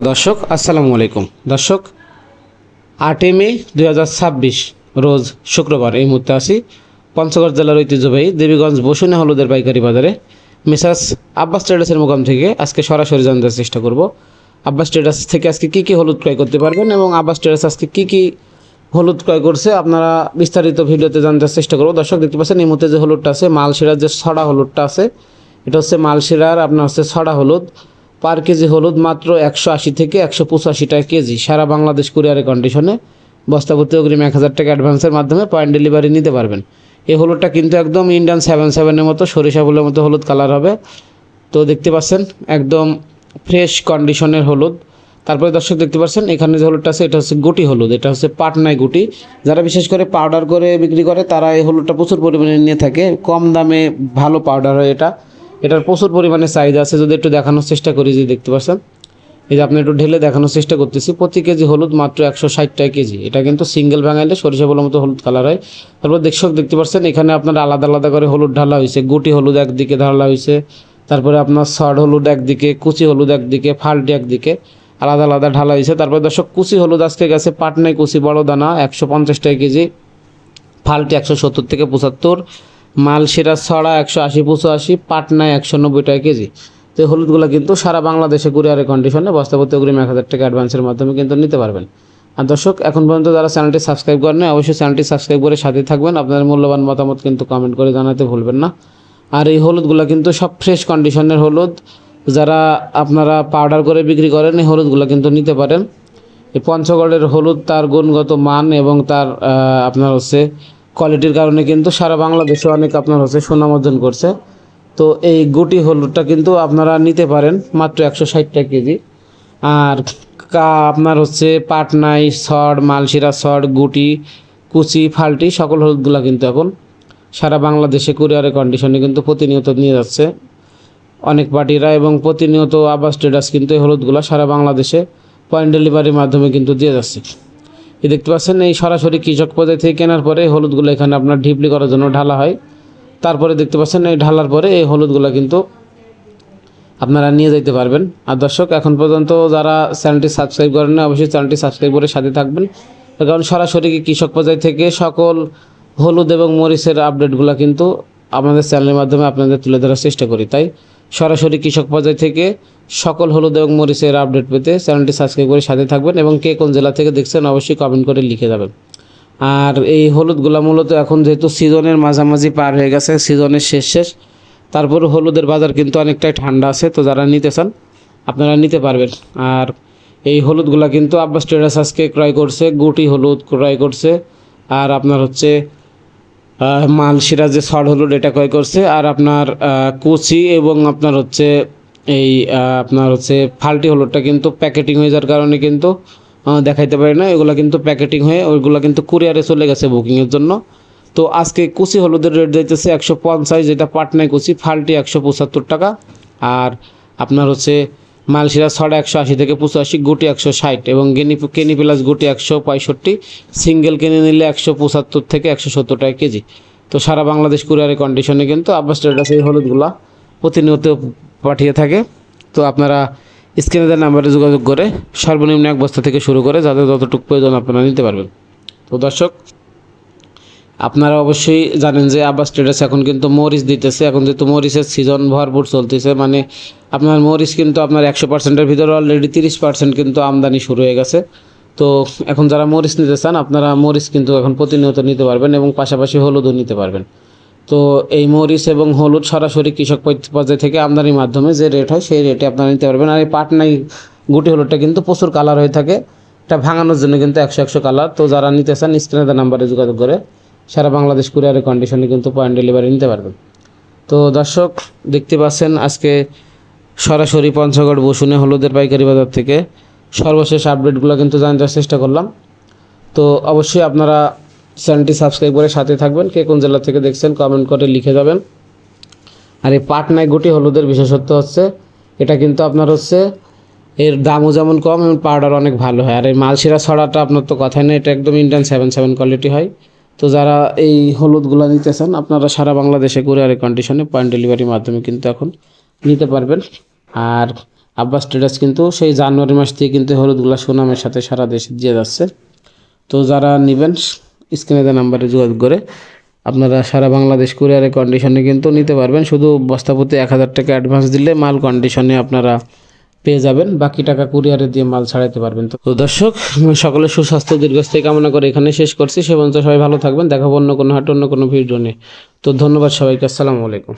দর্শক আসসালামু আলাইকুম। দর্শক 8 মে 2026 রোজ শুক্রবার এই মুহূর্তে আছি পঞ্চগড় জেলার ঐতিহ্যবাহী দেবীগঞ্জ বসুনিয়া হলুদের পাইকারি বাজারে মিসাস আব্বাস ট্রেডার্সের মোকাম থেকে আজকে সরাসরি জানতে চেষ্টা করব আব্বাস ট্রেডার্স থেকে আজকে কী কী হলুদ ক্রয় করতে পারবেন এবং আব্বাস ট্রেডার্স আজকে কী কী হলুদ ক্রয় করছে আপনারা বিস্তারিত ভিডিওতে জানতে চেষ্টা করব। দর্শক দেখতে পাচ্ছেন এই মুহূর্তে যে হলুদটা আছে মালশিরার যে ছড়া হলুদটা আছে এটা হচ্ছে মালশিরার আপনার হচ্ছে ছড়া হলুদ। পার কেজি হলুদ মাত্র 180 থেকে 185 টাকা কেজি, সারা বাংলাদেশ কুরিয়ারের কন্ডিশনে বস্তাভর্তি অগ্রিম 1000 টাকা অ্যাডভান্সের মাধ্যমে পয়েন্ট ডেলিভারি নিতে পারবেন। এই হলুদটা কিন্তু একদম ইন্ডিয়ান 77-এর মতো সরিষা ফুলের মতো হলুদ কালার হবে। তো দেখতে পাচ্ছেন একদম ফ্রেশ কন্ডিশনের হলুদ। তারপরে দর্শক দেখতে পাচ্ছেন এখানে যে হলুদটা আছে এটা হচ্ছে গুটি হলুদ, এটা হচ্ছে পাটনায় গুটি। যারা বিশেষ করে পাউডার করে বিক্রি করে তারা এই হলুদটা প্রচুর পরিমাণে নিয়ে থাকে, কম দামে ভালো পাউডার হয় এটার প্রচুর পরিমাণে চাহিদা আছে। যদি একটু দেখানোর চেষ্টা করি, যে দেখতে পাচ্ছেন এই যে আপনি একটু ঢেলে দেখানোর চেষ্টা করতেছি, প্রতি কেজি হলুদ মাত্র 160 টাকা কেজি। এটা কিন্তু সিঙ্গেল ভাঙাইলে সরিষা ফুলের মতো হলুদ কালার হয়। তারপর দর্শক দেখতে পাচ্ছেন এখানে আপনার আলাদা আলাদা করে হলুদ ঢালা হয়েছে, গুটি হলুদ একদিকে ঢালা হয়েছে, তারপরে আপনার সড হলুদ একদিকে, কুচি হলুদ একদিকে, ফাল্টি একদিকে, আলাদা আলাদা ঢালা হয়েছে। তারপরে দর্শক কুচি হলুদ আজকে গেছে পাটনায় কুচি বড় দানা 150 টাকা কেজি, ফাল্টি 170 থেকে 75, মালশিরা ছড়া 180-85, পাটনায় 190 টাকা কেজি। তো এই হলুদগুলো কিন্তু সারা বাংলাদেশে কুরিয়ারের কন্ডিশনে বস্তাভর্তি অগ্রিম 1000 টাকা অ্যাডভান্সের মাধ্যমে কিন্তু নিতে পারবেন। আর দর্শক এখন পর্যন্ত যারা চ্যানেলটি সাবস্ক্রাইব করেন অবশ্যই চ্যানেলটি সাবস্ক্রাইব করে সাথে থাকবেন। আপনাদের মূল্যবান মতামত কিন্তু কমেন্ট করে জানাতে ভুলবেন না। আর এই হলুদগুলো কিন্তু সব ফ্রেশ কন্ডিশনের হলুদ, যারা আপনারা পাউডার করে বিক্রি করেন এই হলুদগুলো কিন্তু নিতে পারেন। এই পঞ্চগড়ের হলুদ তার গুণগত মান এবং তার আপনার হচ্ছে কোয়ালিটির কারণে কিন্তু সারা বাংলাদেশে অনেক আপনার হচ্ছে সুনাম অর্জন করছে। তো এই গুটি হলুদটা কিন্তু আপনারা নিতে পারেন মাত্র 160 টাকা কেজি। আর আপনার হচ্ছে পাটনাই ছড়, মালশিরা ছড়, গুটি, কুচি, ফাল্টি সকল হলুদগুলো কিন্তু এখন সারা বাংলাদেশে কুরিয়ারের কন্ডিশনে কিন্তু প্রতিনিয়ত নিয়ে যাচ্ছে অনেক পার্টিরা, এবং প্রতিনিয়ত আব্বাস ট্রেডার্স কিন্তু এই হলুদগুলো সারা বাংলাদেশে পয়েন্ট ডেলিভারির মাধ্যমে কিন্তু দিয়ে যাচ্ছে। এই দেখতে পাচ্ছেন এই সরাসরি কৃষক পর্যায় থেকে কেনার পরে হলুদগুলো এখানে আপনার ঢিপলি করার জন্য ঢালা হয়। তারপরে দেখতে পাচ্ছেন এই ঢালার পরে এই হলুদগুলো কিন্তু আপনারা নিয়ে যেতে পারবেন। আর দর্শক এখন পর্যন্ত যারা চ্যানেলটি সাবস্ক্রাইব করেন না অবশ্যই চ্যানেলটি সাবস্ক্রাইব করে সাথে থাকবেন, কারণ সরাসরি কৃষক পর্যায় থেকে সকল হলুদ এবং মরিচের আপডেটগুলো কিন্তু আমাদের চ্যানেলের মাধ্যমে আপনাদের তুলে ধরার চেষ্টা করি। তাই সরাসরি কৃষক পর্যায় থেকে সকল হলুদ এবং মরিচের আপডেট পেতে চ্যানেলটি সাবস্ক্রাইব করে সাথে থাকবেন, এবং কে কোন জেলা থেকে দেখছেন অবশ্যই কমেন্ট করে লিখে যাবেন। আর এই হলুদগুলো মূলত এখন যেহেতু সিজনের মাঝামাঝি পার হয়ে গেছে, সিজনের শেষ, তারপর হলুদের বাজার কিন্তু অনেকটাই ঠান্ডা আছে। তো যারা নিতে চান আপনারা নিতে পারবেন। আর এই হলুদগুলো কিন্তু আব্বাস ট্রেডার্স আজকে ক্রয় করছে, গুটি হলুদ ক্রয় করছে, আর আপনার হচ্ছে মালশিরা যে ছড় হলুদ এটা ক্রয় করছে, আর আপনার কুচি এবং আপনার হচ্ছে এই আপনার হচ্ছে ফাল্টি হলুদটা কিন্তু প্যাকেটিং হয়ে যাওয়ার কারণে কিন্তু দেখাইতে পারি না, এগুলো কিন্তু প্যাকেটিং হয়ে ওইগুলো কিন্তু কুরিয়ারে চলে গেছে বুকিংয়ের জন্য। তো আজকে কুচি হলুদের রেট যাইতেছে 150, যেটা পাটনায় কুচি, ফাল্টি 175 টাকা, আর আপনার হচ্ছে মালশিরা ছড়া 180 থেকে 85, গুটি 160, এবং কেনি প্লাস গুটি 165, সিঙ্গেল কেনে নিলে 175 থেকে 170 টাকা কেজি। তো সারা বাংলাদেশ কুরিয়ারের কন্ডিশনে কিন্তু আব্বাস ট্রেডার্স এই হলুদগুলো প্রতিনিয়ত পাঠিয়ে থাকে। তো আপনারা স্ক্রিনে দেওয়া নাম্বারে যোগাযোগ করে সর্বনিম্ন 1 বস্তা থেকে শুরু করে যাদের যতটুকু প্রয়োজন আপনারা নিতে পারবেন। তো দর্শক আপনারা অবশ্যই জানেন যে আব্বাস ট্রেডার্স এখন কিন্তু মরিচ দিতেছে, এখন যেহেতু মরিচের সিজন ভরপুর চলতেছে, মানে আপনার মরিচ কিন্তু আপনার 100%-এর ভিতরে অলরেডি 30% কিন্তু আমদানি শুরু হয়ে গেছে। তো এখন যারা মরিচ নিতে চান আপনারা মরিচ কিন্তু এখন প্রতিনিয়ত নিতে পারবেন, এবং পাশাপাশি হলুদও নিতে পারবেন। তো এই মরিচ এবং হলুদ সরাসরি কৃষক পর্যায় থেকে আমদানির মাধ্যমে যে রেট হয় সেই রেটে আপনারা নিতে পারবেন। আর এই পাটনাই গুটি হলুদটা কিন্তু প্রচুর কালার হয়ে থাকে, এটা ভাঙানোর জন্য কিন্তু 100 কালার। তো যারা নিতে চান স্ক্রিনে দেওয়া নাম্বারে যোগাযোগ করে সারা বাংলাদেশ কুরিয়ারের কন্ডিশনে কিন্তু পয়েন্ট ডেলিভারি নিতে পারবেন। তো দর্শক দেখতে পাচ্ছেন আজকে সরাসরি পঞ্চগড় বসুনিয়া হলুদের পাইকারি বাজার থেকে সর্বশেষ আপডেটগুলো কিন্তু জানার চেষ্টা করলাম। তো অবশ্যই আপনারা চ্যানেলটি সাবস্ক্রাইব করে সাথে থাকবেন, কে কোন জেলা থেকে দেখছেন কমেন্ট করে লিখে যাবেন। আর এই পাটনায় গুটি হলুদের বিশেষত্ব হচ্ছে এটা কিন্তু আপনার হচ্ছে এর দামও যেমন কম এবং পাউডার অনেক ভালো হয়। আর এই মালশিরা ছড়াটা আপনার তো কথাই নেই, এটা একদম ইন্ডিয়ান 77 কোয়ালিটি হয়। তো যারা এই হলুদগুলো নিতে চান আপনারা সারা বাংলাদেশে কুরিয়ারের কন্ডিশনে পয়েন্ট ডেলিভারির মাধ্যমে কিন্তু এখন নিতে পারবেন। আর আব্বাস ট্রেডার্স কিন্তু সেই জানুয়ারি মাস থেকে কিন্তু হলুদগুলা সুনামের সাথে সারা দেশে দিয়ে যাচ্ছে। তো যারা নেবেন স্ক্রিনে দেওয়া নাম্বারে যোগাযোগ করে আপনারা সারা বাংলাদেশ কুরিয়ারের কন্ডিশনে কিন্তু নিতে পারবেন। শুধু বস্তাপতি 1000 টাকা অ্যাডভান্স দিলে মাল কন্ডিশনে আপনারা পেয়ে যাবেন, বাকি টাকা কুরিয়ারে দিয়ে মাল ছাড়াইতে পারবেন। তো দর্শক, সকলের সুস্বাস্থ্য দীর্ঘস্থায়ী কামনা করে এখানে শেষ করছি। সে পর্যন্ত সবাই ভালো থাকবেন। দেখাবো অন্য কোনো হাট, অন্য কোনো ভিডিও নিয়ে। তো ধন্যবাদ সবাইকে, আসসালামু আলাইকুম।